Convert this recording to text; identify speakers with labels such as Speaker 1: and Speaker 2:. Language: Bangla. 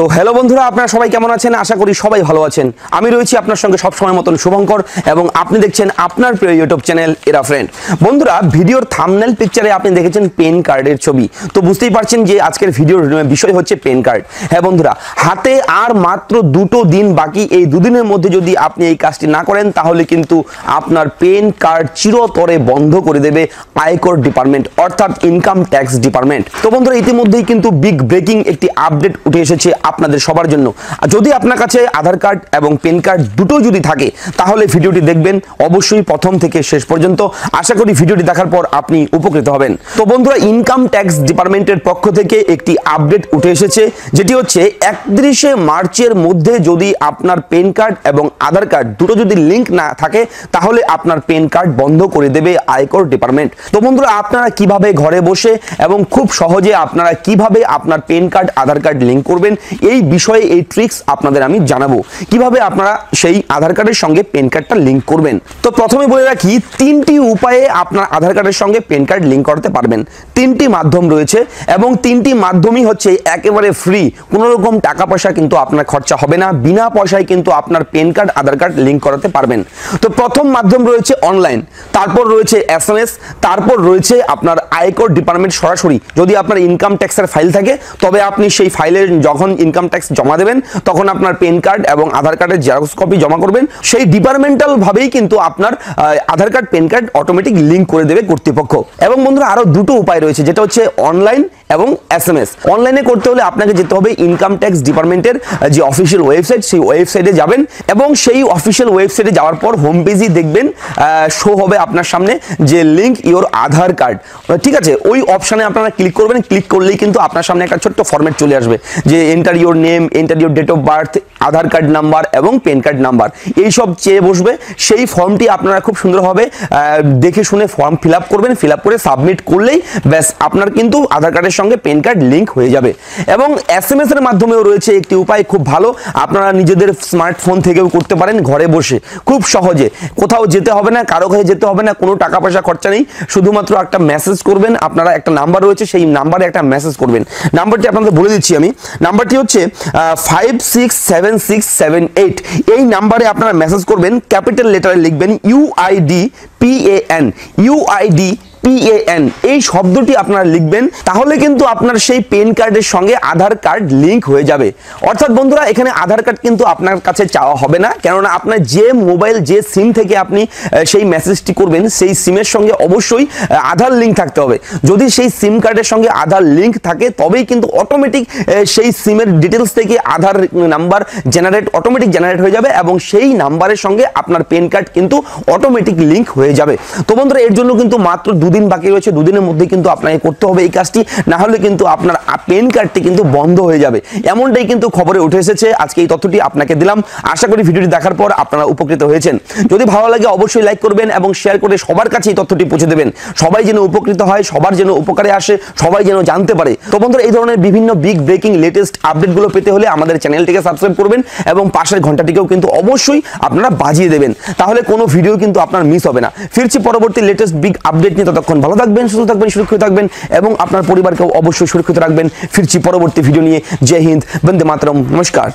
Speaker 1: তো হ্যালো বন্ধুরা, আপনারা সবাই কেমন আছেন? আশা করি সবাই ভালো আছেন। আমি রয়েছি আপনার সঙ্গে সবসময় মতন শুভঙ্কর এবং আপনি দেখছেন আপনার প্রিয় ইউটিউব চ্যানেল এরা ফ্রেন্ড। বন্ধুরা, ভিডিওর থাম্বনেল পিকচারে আপনি দেখেছেন পেন কার্ডের ছবি, তো বুঝতেই পারছেন যে আজকের ভিডিওর বিষয় হচ্ছে পেন কার্ড। হ্যাঁ বন্ধুরা, হাতে আর মাত্র দুটো দিন বাকি। এই দুদিনের মধ্যে যদি আপনি এই কাজটি না করেন তাহলে কিন্তু আপনার পেন কার্ড চিরতরে বন্ধ করে দেবে আয়কর ডিপার্টমেন্ট, অর্থাৎ ইনকাম ট্যাক্স ডিপার্টমেন্ট। তো বন্ধুরা, ইতিমধ্যেই কিন্তু বিগ ব্রেকিং একটি আপডেট উঠে এসেছে আপনাদের সবার জন্য। যদি আপনার কাছে আধার কার্ড এবং পেন কার্ড দুটো যদি থাকে তাহলে ভিডিওটি দেখবেন অবশ্যই প্রথম থেকে শেষ পর্যন্ত। আশা করি ভিডিওটি দেখার পর আপনি উপকৃত হবেন। তো বন্ধুরা, ইনকাম ট্যাক্স ডিপার্টমেন্টের পক্ষ থেকে একটি আপডেট উঠে এসেছে, যেটি হচ্ছে 31শে মার্চের মধ্যে যদি আপনার পেন কার্ড এবং আধার কার্ড দুটো যদি লিঙ্ক না থাকে তাহলে আপনার পেন কার্ড বন্ধ করে দেবে আয়কর ডিপার্টমেন্ট। তো বন্ধুরা, আপনারা কিভাবে ঘরে বসে এবং খুব সহজে আপনারা কিভাবে আপনার পেন কার্ড আধার কার্ড লিঙ্ক করবেন এই বিষয়ে এই ট্রিক্স আপনাদের আমি জানাবো, কিভাবে আপনারা সেই আধার কার্ডের সঙ্গে পেন কার্ডটা লিঙ্ক করবেন। তো প্রথমে বলে রাখি, তিনটি উপায়ে আপনার আধার কার্ডের সঙ্গে পেন কার্ড লিঙ্ক করতে পারবেন। তিনটি মাধ্যম রয়েছে এবং তিনটি মাধ্যমই হচ্ছে একেবারে ফ্রি, কোনো রকম টাকা পয়সা কিন্তু আপনার খরচা হবে না। বিনা পয়সায় কিন্তু আপনার পেন কার্ড আধার কার্ড লিঙ্ক করাতে পারবেন। তো প্রথম মাধ্যম রয়েছে অনলাইন, তারপর রয়েছে SMS, তারপর রয়েছে আপনার আয়কর ডিপার্টমেন্ট সরাসরি। যদি আপনার ইনকাম ট্যাক্সের ফাইল থাকে তবে আপনি সেই ফাইলের যখন ইনকাম ট্যাক্স জমা দেবেন তখন আপনার পেন কার্ড এবং আধার কার্ডের জেরক্স কপি জমা করবেন। সেই ডিপার্টমেন্টাল ভাবেই কিন্তু আপনার Aadhaar card PAN card automatic link করে দেবে কর্তৃপক্ষ। এবং বন্ধুরা, আরো দুটো উপায় রয়েছে, যেটা হচ্ছে অনলাইন এবং SMS। অনলাইনে করতে হলে আপনাকে যেতে হবে ইনকাম ট্যাক্স ডিপার্টমেন্টের যে অফিসিয়াল ওয়েবসাইট, সেই ওয়েবসাইটে যাবেন এবং সেই অফিসিয়াল ওয়েবসাইটে যাওয়ার পর হোম পেজই দেখবেন শো হবে আপনার সামনে যে লিঙ্ক ইওর আধার কার্ড, ঠিক আছে? ওই অপশানে আপনারা ক্লিক করবেন। ক্লিক করলেই কিন্তু আপনার সামনে একটা ছোট্ট ফরম্যাট চলে আসবে যে enter your name, enter your date of birth, Aadhaar card number এবং পেন কার্ড নাম্বার, এইসব চেয়ে বসবে। সেই ফর্মটি আপনারা খুব সুন্দরভাবে দেখে শুনে ফর্ম ফিল আপ করবেন। ফিল আপ করে সাবমিট করলেই ব্যাস আপনার কিন্তু আধার কার্ডের সঙ্গে পেন কার্ড লিঙ্ক হয়ে যাবে। এবং SMS এর মাধ্যমেও রয়েছে একটি উপায়, খুব ভালো, আপনারা নিজেদের স্মার্টফোন থেকেও করতে পারেন ঘরে বসে খুব সহজে। কোথাও যেতে হবে না, কারো কাছে যেতে হবে না, কোনো টাকা পয়সা খরচা নেই। শুধুমাত্র একটা মেসেজ করবেন, আপনারা একটা নাম্বার রয়েছে সেই নাম্বারে একটা মেসেজ করবেন। নাম্বারটি আপনাদের বলে দিচ্ছি আমি, নাম্বারটি হচ্ছে 567678। এই নাম্বারে আপনারা মেসেজ করবেন, ক্যাপিটাল লেটারে লিখবেন UID PAN, এই শব্দটি আপনারা লিখবেন। তাহলে কিন্তু আপনার সেই পেন কার্ডের সঙ্গে আধার কার্ড লিঙ্ক হয়ে যাবে। অর্থাৎ বন্ধুরা, এখানে আধার কার্ড কিন্তু আপনার কাছে চাওয়া হবে না, কেননা আপনার যে মোবাইল, যে সিম থেকে আপনি সেই মেসেজটি করবেন সেই সিমের সঙ্গে অবশ্যই আধার লিঙ্ক থাকতে হবে। যদি সেই সিম কার্ডের সঙ্গে আধার লিঙ্ক থাকে তবেই কিন্তু অটোমেটিক সেই সিমের ডিটেলস থেকে আধার নাম্বার অটোমেটিক জেনারেট হয়ে যাবে এবং সেই নাম্বারের সঙ্গে আপনার পেন কার্ড কিন্তু অটোমেটিক লিঙ্ক হয়ে যাবে। তো বন্ধুরা, এর জন্য কিন্তু মাত্র দুদিন বাকি রয়েছে। দুদিনের মধ্যে কিন্তু আপনাকে করতে হবে এই কাজটি, না হলে কিন্তু আপনার পেন কার্ডটি কিন্তু বন্ধ হয়ে যাবে। এমনটাই কিন্তু খবরে উঠে এসেছে। আজকে এই তথ্যটি আপনাকে দিলাম। আশা করি ভিডিওটি দেখার পর আপনারা উপকৃত হয়েছেন। যদি ভালো লাগে অবশ্যই লাইক করবেন এবং শেয়ার করে সবার কাছে এই তথ্যটি পৌঁছে দেবেন। সবাই যেন উপকৃত হয়, সবার যেন উপকারে আসে, সবাই যেন জানতে পারে। তো বন্ধুরা, এই ধরনের বিভিন্ন বিগ ব্রেকিং লেটেস্ট আপডেটগুলো পেতে হলে আমাদের চ্যানেলটিকে সাবস্ক্রাইব করবেন এবং পাশের ঘন্টাটিকেও কিন্তু অবশ্যই আপনারা বাজিয়ে দেবেন, তাহলে কোনো ভিডিও কিন্তু আপনার মিস হবে না। ফিরছি পরবর্তী লেটেস্ট বিগ আপডেট নিয়ে। ততক্ষণ ভালো থাকবেন, সুস্থ থাকবেন, সুরক্ষিত থাকবেন এবং আপনার পরিবারকেও অবশ্যই সুরক্ষিত রাখবেন। ফিরছি পরবর্তী ভিডিও নিয়ে। জয় হিন্দ, বন্দে মাতরম, নমস্কার।